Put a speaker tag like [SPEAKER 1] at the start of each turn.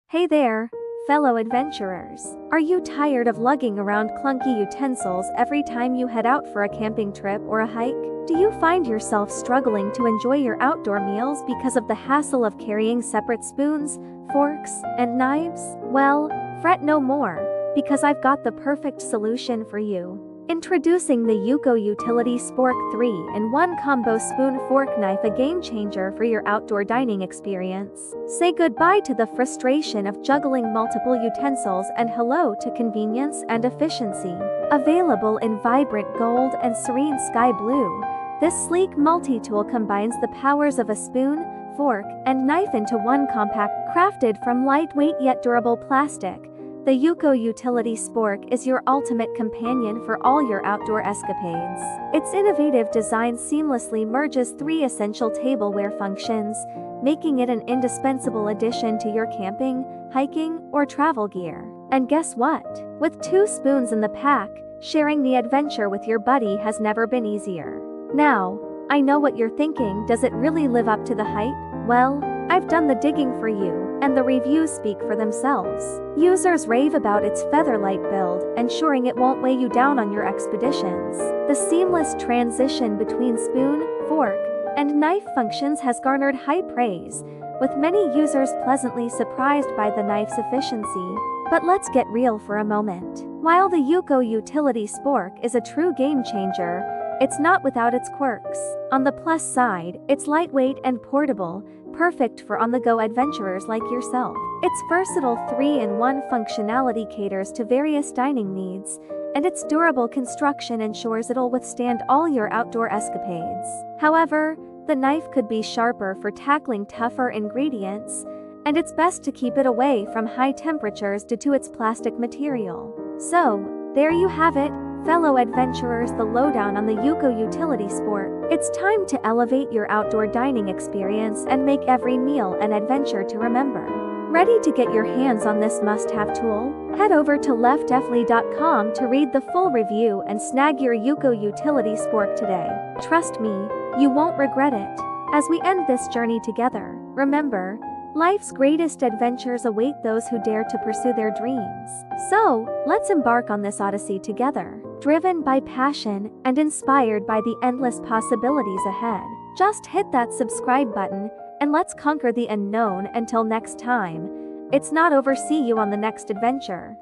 [SPEAKER 1] Hey there, fellow adventurers. Are you tired of lugging around clunky utensils every time you head out for a camping trip or a hike? Do you find yourself struggling to enjoy your outdoor meals because of the hassle of carrying separate spoons, forks, and knives? Well, fret no more, because I've got the perfect solution for you. Introducing the UCO Utility Spork 3-in-1 Combo Spoon Fork Knife, a game changer for your outdoor dining experience. Say goodbye to the frustration of juggling multiple utensils and hello to convenience and efficiency. Available in vibrant gold and serene sky blue, this sleek multi-tool combines the powers of a spoon, fork, and knife into one compact. Crafted from lightweight yet durable plastic, the UCO Utility Spork is your ultimate companion for all your outdoor escapades. Its innovative design seamlessly merges three essential tableware functions, making it an indispensable addition to your camping, hiking, or travel gear. And guess what? With 2 spoons in the pack, sharing the adventure with your buddy has never been easier. Now, I know what you're thinking, does it really live up to the hype? Well, I've done the digging for you, and the reviews speak for themselves. Users rave about its feather-light build, ensuring it won't weigh you down on your expeditions. The seamless transition between spoon, fork, and knife functions has garnered high praise, with many users pleasantly surprised by the knife's efficiency. But let's get real for a moment. While the UCO Utility Spork is a true game changer, it's not without its quirks. On the plus side, it's lightweight and portable, perfect for on-the-go adventurers like yourself. Its versatile 3-in-1 functionality caters to various dining needs, and its durable construction ensures it'll withstand all your outdoor escapades. However, the knife could be sharper for tackling tougher ingredients, and it's best to keep it away from high temperatures due to its plastic material. So, there you have it, fellow adventurers, the lowdown on the UCO Utility Spork. It's time to elevate your outdoor dining experience and make every meal an adventure to remember. Ready to get your hands on this must-have tool? Head over to leftdeftly.com to read the full review and snag your UCO Utility Spork today. Trust me, you won't regret it. As we end this journey together, remember, life's greatest adventures await those who dare to pursue their dreams. So, let's embark on this odyssey together, driven by passion and inspired by the endless possibilities ahead. Just hit that subscribe button, and let's conquer the unknown. Until next time, it's not over. See you on the next adventure.